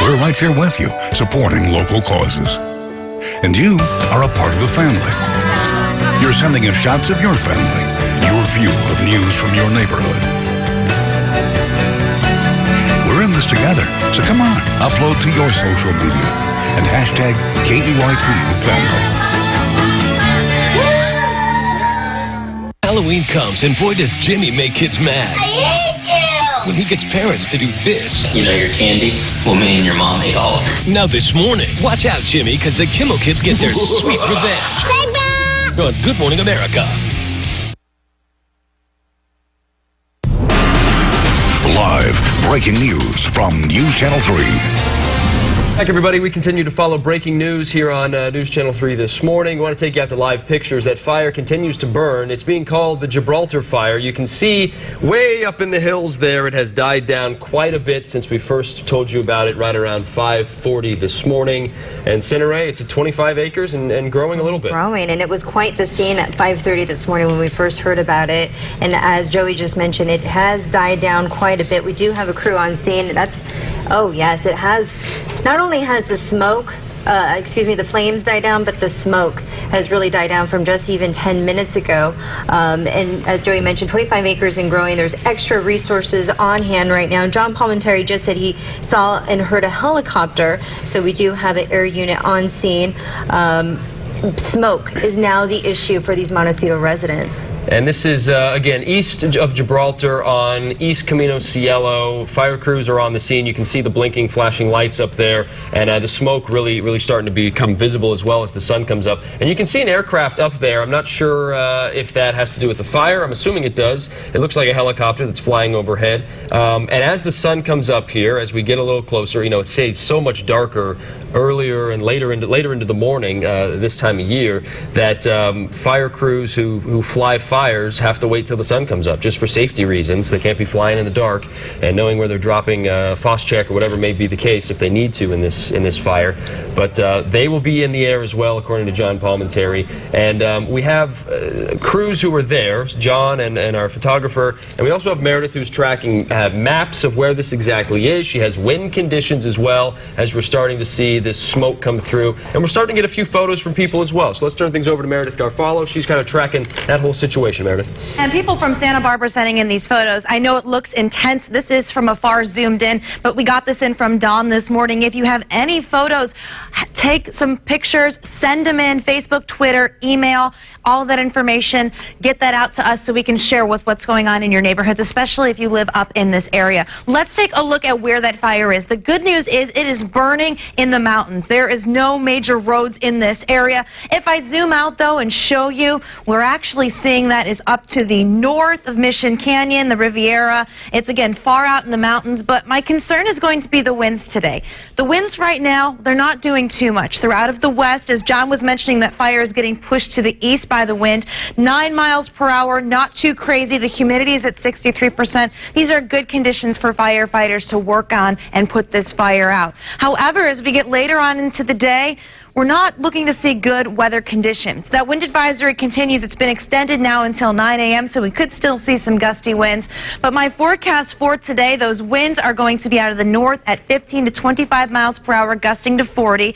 We're right there with you, supporting local causes. And you are a part of the family. You're sending us shots of your family, your view of news from your neighborhood. We're We're in this together. So come on, upload to your social media and hashtag KEYT family. Halloween comes, and boy, does Jimmy make kids mad. I hate you! When he gets parents to do this. You know your candy? Well, me and your mom ate all of it. Now this morning, watch out, Jimmy, because the Kimmel Kids get their sweet revenge. On Good Morning America. Live breaking news from News Channel 3. Back, everybody. We continue to follow breaking news here on News Channel 3 this morning. We want to take you out to live pictures. That fire continues to burn. It's being called the Gibraltar Fire. You can see way up in the hills there, it has died down quite a bit since we first told you about it right around 5:40 this morning. And Cineray, it's at 25 acres and growing a little bit. Growing, and it was quite the scene at 5:30 this morning when we first heard about it. And as Joey just mentioned, it has died down quite a bit. We do have a crew on scene. Oh yes, it has. Not only has the smoke, the flames died down, but the smoke has really died down from just even 10 minutes ago. And as Joey mentioned, 25 acres and growing. There's extra resources on hand right now. John Palminteri just said he saw and heard a helicopter, so we do have an air unit on scene. Smoke is now the issue for these Montecito residents. And this is, again, east of Gibraltar on East Camino Cielo. Fire crews are on the scene. You can see the blinking, flashing lights up there. And the smoke really starting to become visible as well as the sun comes up. And you can see an aircraft up there. I'm not sure if that has to do with the fire. I'm assuming it does. It looks like a helicopter that's flying overhead. And as the sun comes up here, as we get a little closer, it stays so much darker earlier and later into the morning this time of year that fire crews who fly fires have to wait till the sun comes up just for safety reasons. They can't be flying in the dark, and knowing where they're dropping Phos-Chek or whatever may be the case if they need to in this fire. But they will be in the air as well, according to John Palminteri. And we have crews who are there, John and our photographer, and we also have Meredith, who's tracking maps of where this exactly is. She has wind conditions as well, as we're starting to see this smoke come through, and we're starting to get a few photos from people as well. So let's turn things over to Meredith Garfalo. She's kind of tracking that whole situation, Meredith. And people from Santa Barbara sending in these photos. I know it looks intense. This is from afar zoomed in, but we got this in from Dawn this morning. If you have any photos, take some pictures, send them in, Facebook, Twitter, email, all of that information. Get that out to us so we can share with what's going on in your neighborhoods, especially if you live up in this area. Let's take a look at where that fire is. The good news is it is burning in the mountains. There is no major roads in this area. If I zoom out, though, and show you, we're actually seeing that is up to the north of Mission Canyon, the Riviera. It's, again, far out in the mountains, but my concern is going to be the winds today. The winds right now, they're not doing too much. They're out of the west. As John was mentioning, that fire is getting pushed to the east by the wind. 9 miles per hour, not too crazy. The humidity is at 63%. These are good conditions for firefighters to work on and put this fire out. However, as we get later on into the day, we're not looking to see good weather conditions. That wind advisory continues. It's been extended now until 9 a.m., so we could still see some gusty winds. But my forecast for today, those winds are going to be out of the north at 15 to 25 miles per hour, gusting to 40.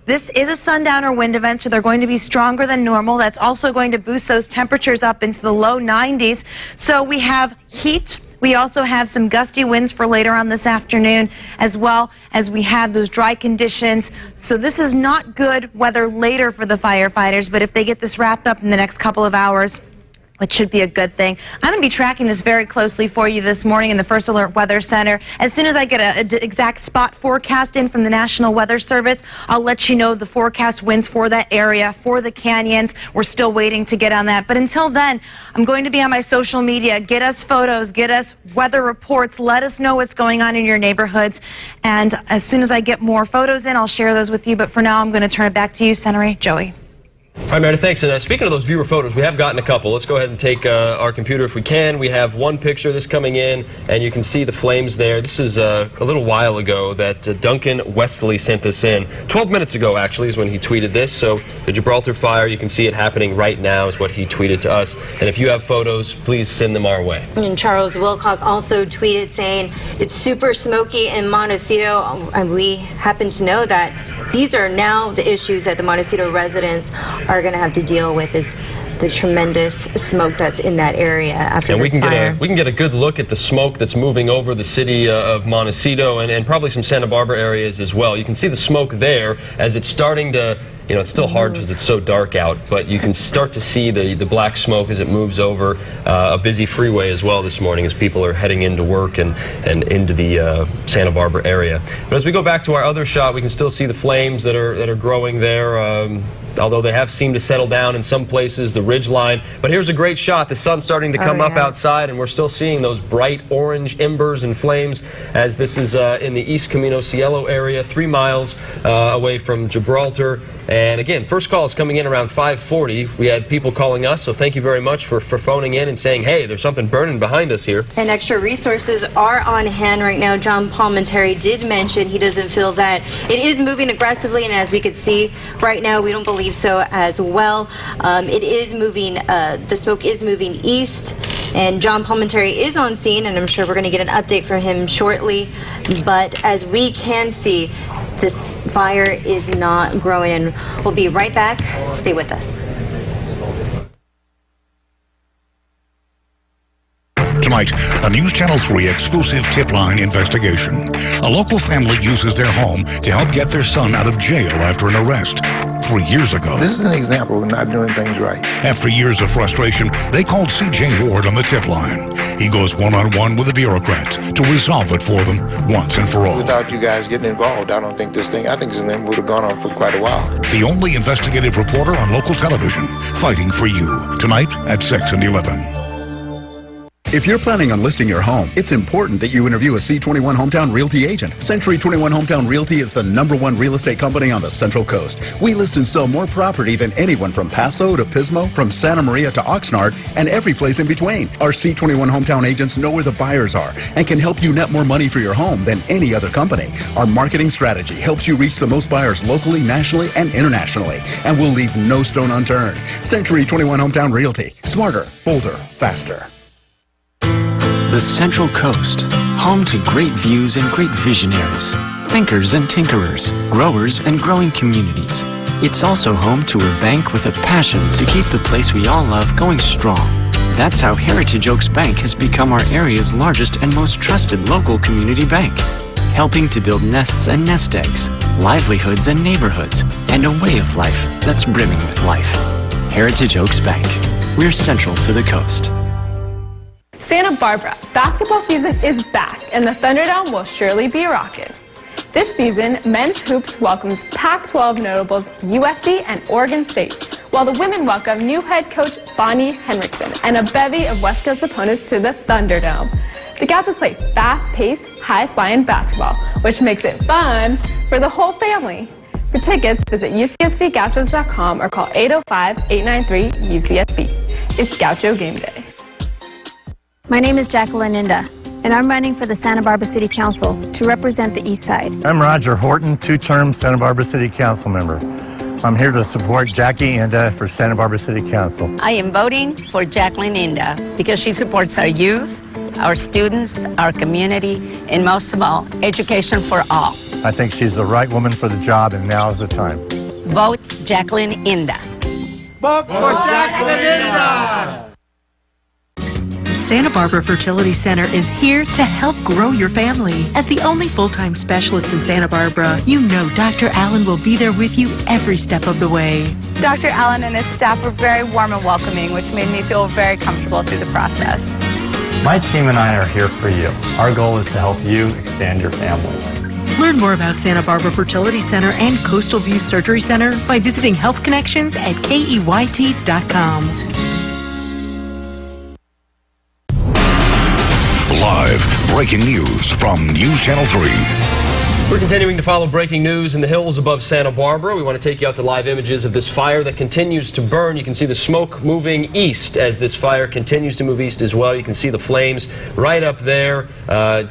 This is a sundowner wind event, so they're going to be stronger than normal. That's also going to boost those temperatures up into the low 90s. So we have heat. We also have some gusty winds for later on this afternoon, as well as we have those dry conditions. So this is not good weather later for the firefighters, but if they get this wrapped up in the next couple of hours, it should be a good thing. I'm going to be tracking this very closely for you this morning in the First Alert Weather Center. As soon as I get an exact spot forecast in from the National Weather Service, I'll let you know the forecast winds for that area, for the canyons. We're still waiting to get on that. But until then, I'm going to be on my social media. Get us photos, get us weather reports. Let us know what's going on in your neighborhoods. And as soon as I get more photos in, I'll share those with you. But for now, I'm going to turn it back to you, Senator Joey. All right, Meredith, thanks. And speaking of those viewer photos, we have gotten a couple. Let's go ahead and take our computer if we can. We have one picture, this coming in, and you can see the flames there. This is a little while ago that Duncan Wesley sent this in. 12 minutes ago, actually, is when he tweeted this. So the Gibraltar fire, you can see it happening right now, is what he tweeted to us. And if you have photos, please send them our way. And Charles Wilcock also tweeted saying, it's super smoky in Montecito. And we happen to know that these are now the issues that the Montecito residents are going to have to deal with, is the tremendous smoke that's in that area after this fire. We can get a good look at the smoke that's moving over the city of Montecito and probably some Santa Barbara areas as well. You can see the smoke there as it's starting to, you know, it's still hard because it's so dark out, but you can start to see the black smoke as it moves over a busy freeway as well this morning as people are heading into work and into the Santa Barbara area. But as we go back to our other shot, we can still see the flames that are growing there. Although they have seemed to settle down in some places, the ridge line. But here's a great shot. The sun's starting to come up outside, and we're still seeing those bright orange embers and flames as this is in the East Camino Cielo area, 3 miles away from Gibraltar. And again, first call is coming in around 5:40. We had people calling us, so thank you very much for phoning in and saying, hey, there's something burning behind us here. And extra resources are on hand right now. John Palmentary did mention he doesn't feel that it is moving aggressively, and as we could see right now, we don't believe so as well. It is moving, the smoke is moving east, and John Palmentary is on scene, and I'm sure we're going to get an update from him shortly. But as we can see, this fire is not growing, and we'll be right back. Stay with us. Tonight, a News Channel 3 exclusive tip line investigation. A local family uses their home to help get their son out of jail after an arrest 3 years ago. This is an example of not doing things right. After years of frustration, they called C.J. Ward on the tip line. He goes one-on-one with the bureaucrats to resolve it for them once and for all. Without you guys getting involved, I think this thing would have gone on for quite a while. The only investigative reporter on local television, fighting for you. Tonight at 6 and 11. If you're planning on listing your home, it's important that you interview a C21 Hometown Realty agent. Century 21 Hometown Realty is the #1 real estate company on the Central Coast. We list and sell more property than anyone from Paso to Pismo, from Santa Maria to Oxnard, and every place in between. Our C21 Hometown agents know where the buyers are and can help you net more money for your home than any other company. Our marketing strategy helps you reach the most buyers locally, nationally, and internationally, and we'll leave no stone unturned. Century 21 Hometown Realty. Smarter, bolder, faster. The Central Coast, home to great views and great visionaries, thinkers and tinkerers, growers and growing communities. It's also home to a bank with a passion to keep the place we all love going strong. That's how Heritage Oaks Bank has become our area's largest and most trusted local community bank, helping to build nests and nest eggs, livelihoods and neighborhoods, and a way of life that's brimming with life. Heritage Oaks Bank. We're central to the coast. Santa Barbara, basketball season is back, and the Thunderdome will surely be rocking. This season, men's hoops welcomes Pac-12 notables USC and Oregon State, while the women welcome new head coach Bonnie Henriksen and a bevy of West Coast opponents to the Thunderdome. The Gauchos play fast-paced, high-flying basketball, which makes it fun for the whole family. For tickets, visit UCSBGauchos.com or call 805-893-UCSB. It's Gaucho Game Day. My name is Jacqueline Inda, and I'm running for the Santa Barbara City Council to represent the East Side. I'm Roger Horton, 2-term Santa Barbara City Council member. I'm here to support Jackie Inda for Santa Barbara City Council. I am voting for Jacqueline Inda because she supports our youth, our students, our community, and most of all, education for all. I think she's the right woman for the job, and now is the time. Vote Jacqueline Inda. Vote for Jacqueline Inda! Santa Barbara Fertility Center is here to help grow your family. As the only full-time specialist in Santa Barbara, you know Dr. Allen will be there with you every step of the way. Dr. Allen and his staff were very warm and welcoming, which made me feel very comfortable through the process. My team and I are here for you. Our goal is to help you expand your family. Learn more about Santa Barbara Fertility Center and Coastal View Surgery Center by visiting Health Connections at KEYT.com. Live breaking news from News Channel 3. We're continuing to follow breaking news in the hills above Santa Barbara. We want to take you out to live images of this fire that continues to burn. You can see the smoke moving east as this fire continues to move east as well. You can see the flames right up there,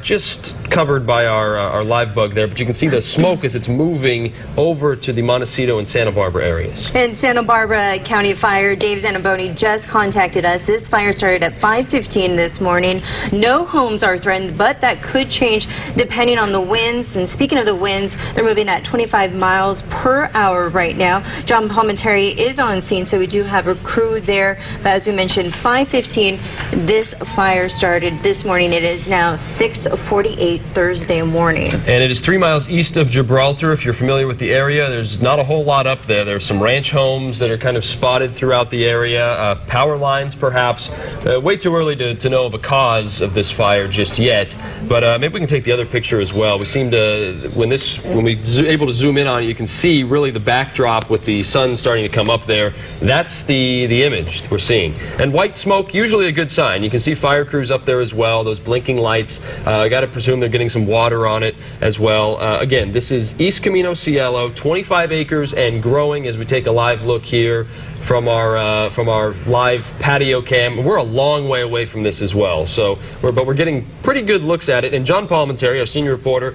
just covered by our live bug there. But you can see the smoke as it's moving over to the Montecito and Santa Barbara areas. And Santa Barbara County Fire, Dave Zannaboni just contacted us. This fire started at 5:15 this morning. No homes are threatened, but that could change depending on the winds. And speaking speaking of the winds, they're moving at 25 miles per hour right now. John Palminteri is on scene, so we do have a crew there. But as we mentioned, 5:15, this fire started this morning. It is now 6:48 Thursday morning. And it is 3 miles east of Gibraltar. If you're familiar with the area, there's not a whole lot up there. There's some ranch homes that are kind of spotted throughout the area, power lines perhaps. Way too early to know of a cause of this fire just yet, but maybe we can take the other picture as well. We seem to, when we able to zoom in on it, you can see really the backdrop with the sun starting to come up there. That's the image we're seeing. And white smoke, usually a good sign. You can see fire crews up there as well, those blinking lights. I got to presume they're getting some water on it as well. Again, this is East Camino Cielo, 25 acres and growing, as we take a live look here from our live patio cam. We're a long way away from this as well, so but we're getting pretty good looks at it. And John Palminteri, our senior reporter,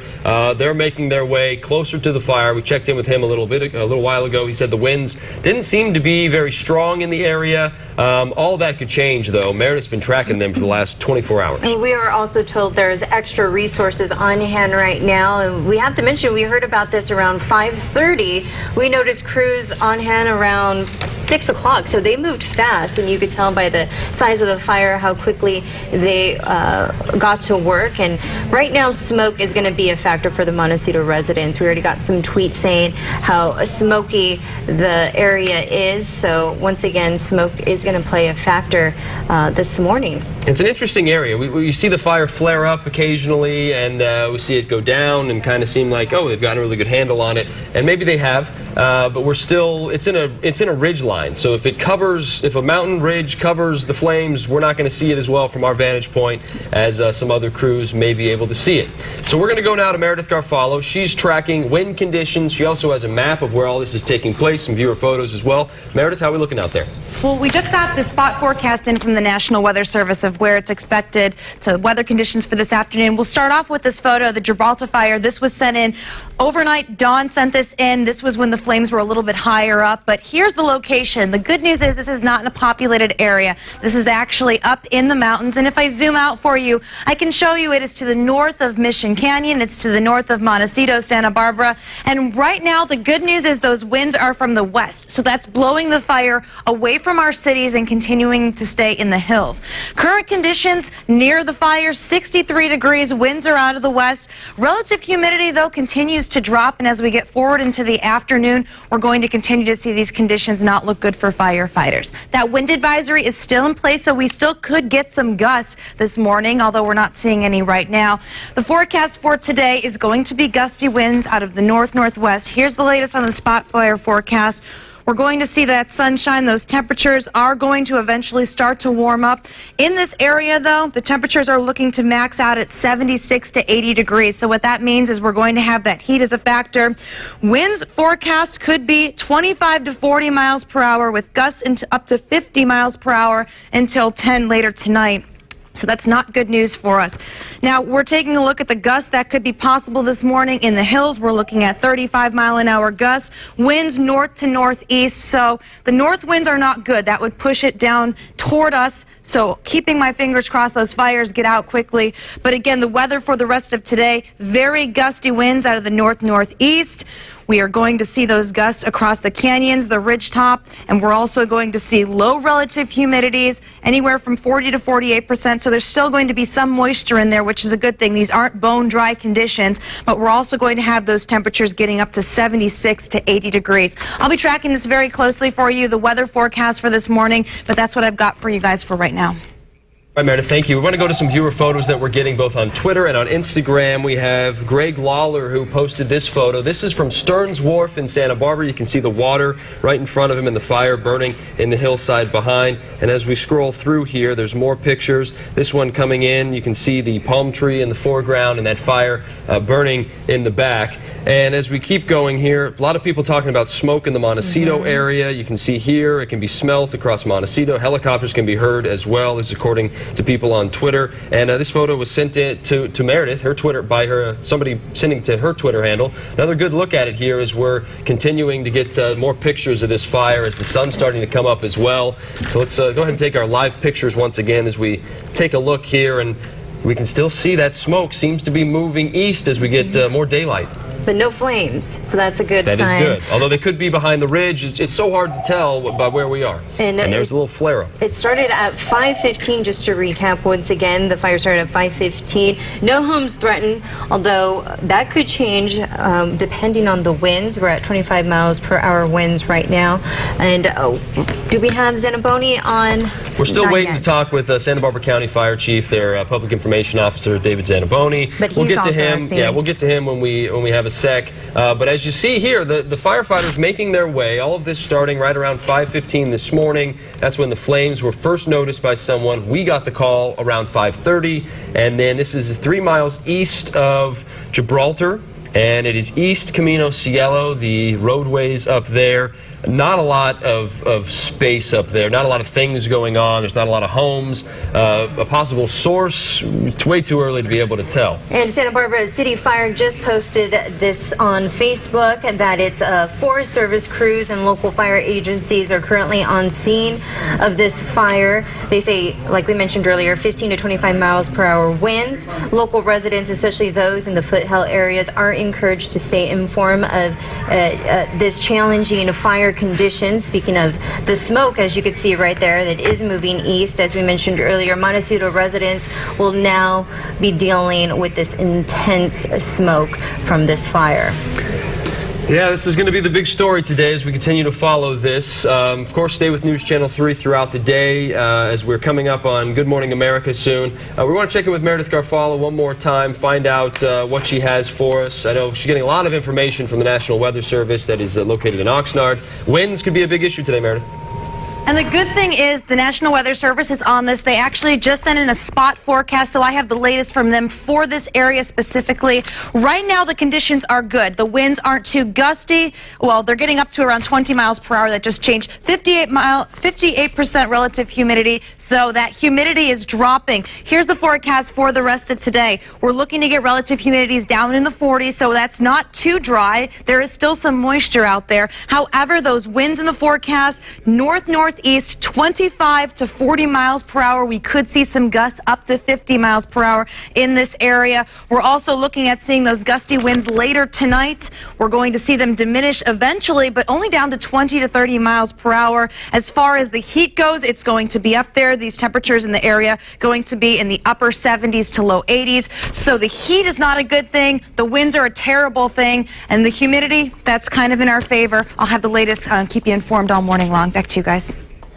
they're making their way closer to the fire. We checked in with him a little while ago. He said the winds didn't seem to be very strong in the area. All that could change, though. Meredith's been tracking them for the last 24 hours. And we are also told there's extra resources on hand right now. And we have to mention, we heard about this around 5:30. We noticed crews on hand around 6 o'clock, so they moved fast, and you could tell by the size of the fire how quickly they got to work. And right now, smoke is going to be a factor for the Montecito residents. We already got some tweets saying how smoky the area is, so once again, smoke is going to play a factor this morning. It's an interesting area. We see the fire flare up occasionally, and we see it go down and kind of seem like, oh, they've got a really good handle on it, and maybe they have, but we're still, it's in a ridge line. So if a mountain ridge covers the flames, we're not going to see it as well from our vantage point as some other crews may be able to see it. So we're going to go now to Meredith Garfalo. She's tracking wind conditions. She also has a map of where all this is taking place, some viewer photos as well. Meredith, how are we looking out there? Well, we just got the spot forecast in from the National Weather Service of where it's expected to weather conditions for this afternoon. We'll start off with this photo, the Gibraltar fire. This was sent in overnight. Dawn sent this in. This was when the flames were a little bit higher up, but here's the location. The good news is this is not in a populated area. This is actually up in the mountains, and if I zoom out for you, I can show you it is to the north of Mission Canyon. It's to the north of Montecito, Santa Barbara, and right now the good news is those winds are from the west, so that's blowing the fire away from our cities and continuing to stay in the hills. Current conditions near the fire, 63 degrees, winds are out of the west. Relative humidity, though, continues to drop, and as we get forward into the afternoon, we're going to continue to see these conditions not look good for firefighters. That wind advisory is still in place, so we still could get some gusts this morning, although we're not seeing any right now. The forecast for today is going to be gusty winds out of the north-northwest. Here's the latest on the spot fire forecast. We're going to see that sunshine. Those temperatures are going to eventually start to warm up. In this area, though, the temperatures are looking to max out at 76 to 80 degrees. So what that means is we're going to have that heat as a factor. Winds forecast could be 25 to 40 miles per hour with gusts into up to 50 miles per hour until 10 later tonight. So that's not good news for us. Now, we're taking a look at the gusts that could be possible this morning in the hills. We're looking at 35-mile-an-hour gusts, winds north to northeast. So the north winds are not good. That would push it down toward us. So keeping my fingers crossed those fires get out quickly. But again, the weather for the rest of today, very gusty winds out of the north-northeast. We are going to see those gusts across the canyons, the ridgetop, and we're also going to see low relative humidities, anywhere from 40 to 48%. So there's still going to be some moisture in there, which is a good thing. These aren't bone-dry conditions, but we're also going to have those temperatures getting up to 76 to 80 degrees. I'll be tracking this very closely for you, the weather forecast for this morning, but that's what I've got for you guys for right now. All right, Meredith, thank you. We want to go to some viewer photos that we're getting both on Twitter and on Instagram. We have Greg Lawler, who posted this photo. This is from Stearns Wharf in Santa Barbara. You can see the water right in front of him and the fire burning in the hillside behind. And as we scroll through here, there's more pictures. This one coming in, you can see the palm tree in the foreground and that fire burning in the back. And as we keep going here, a lot of people talking about smoke in the Montecito area. You can see here, it can be smelt across Montecito. Helicopters can be heard as well. This is according to people on Twitter. And this photo was sent in to Meredith, her Twitter, by her, somebody sending to her Twitter handle. Another good look at it here as we're continuing to get more pictures of this fire as the sun's starting to come up as well. So let's go ahead and take our live pictures once again as we take a look here, and we can still see that smoke seems to be moving east as we get more daylight. but no flames, so that's a good sign. That is good. Although they could be behind the ridge, it's so hard to tell by where we are. And there's a little flare-up. It started at 5:15, just to recap once again. The fire started at 5:15. No homes threatened, although that could change depending on the winds. We're at 25 miles per hour winds right now. And do we have Zannaboni on? We're still waiting to talk with Santa Barbara County Fire Chief, their Public Information Officer, David Zannaboni. But we'll get to him. Yeah, we'll get to him when we have a sec. But as you see here, the firefighters making their way. All of this starting right around 5:15 this morning. That's when the flames were first noticed by someone. We got the call around 5:30, and then this is 3 miles east of Gibraltar, and it is East Camino Cielo. The roadways up there. Not a lot of space up there, not a lot of things going on. There's not a lot of homes. A possible source, it's way too early to be able to tell. And Santa Barbara City Fire just posted this on Facebook, that it's Forest Service crews and local fire agencies are currently on scene of this fire. They say, like we mentioned earlier, 15 to 25 miles per hour winds. Local residents, especially those in the foothill areas, are encouraged to stay informed of this challenging fire conditions. Speaking of the smoke, as you can see right there, that is moving east. As we mentioned earlier, Montecito residents will now be dealing with this intense smoke from this fire. Yeah, this is going to be the big story today as we continue to follow this. Of course, stay with News Channel 3 throughout the day as we're coming up on Good Morning America soon. We want to check in with Meredith Garfalo one more time, find out what she has for us. I know she's getting a lot of information from the National Weather Service that is located in Oxnard. Winds could be a big issue today, Meredith. And the good thing is the National Weather Service is on this. They actually just sent in a spot forecast, so I have the latest from them for this area specifically. Right now, the conditions are good. The winds aren't too gusty. Well, they're getting up to around 20 miles per hour. That just changed. 58% relative humidity, so that humidity is dropping. Here's the forecast for the rest of today. We're looking to get relative humidities down in the 40s, so that's not too dry. There is still some moisture out there. However, those winds in the forecast, northeast, 25 to 40 miles per hour. We could see some gusts up to 50 miles per hour in this area. We're also looking at seeing those gusty winds later tonight. We're going to see them diminish eventually, but only down to 20 to 30 miles per hour. As far as the heat goes, it's going to be up there. These temperatures in the area going to be in the upper 70s to low 80s. So the heat is not a good thing. The winds are a terrible thing. And the humidity, that's kind of in our favor. I'll have the latest, keep you informed all morning long. Back to you guys.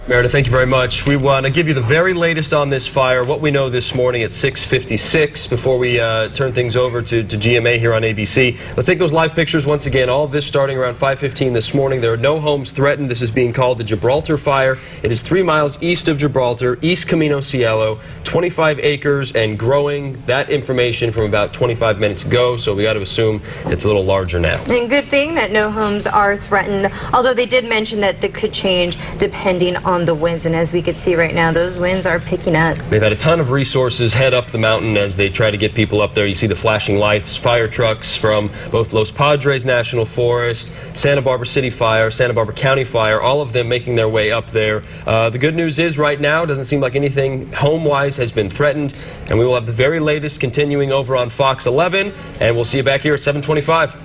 Meredith, thank you very much. We want to give you the very latest on this fire, what we know this morning at 6:56 before we turn things over to GMA here on ABC. Let's take those live pictures once again. All of this starting around 5:15 this morning. There are no homes threatened. This is being called the Gibraltar Fire. It is 3 miles east of Gibraltar, East Camino Cielo, 25 acres and growing. That information from about 25 minutes ago, so we got to assume it's a little larger now. And good thing that no homes are threatened, although they did mention that they could change depending on the winds, and as we can see right now, those winds are picking up. They've had a ton of resources head up the mountain as they try to get people up there. You see the flashing lights, fire trucks from both Los Padres National Forest, Santa Barbara City Fire, Santa Barbara County Fire, all of them making their way up there. The good news is right now, it doesn't seem like anything home-wise has been threatened, and we will have the very latest continuing over on Fox 11, and we'll see you back here at 7:25.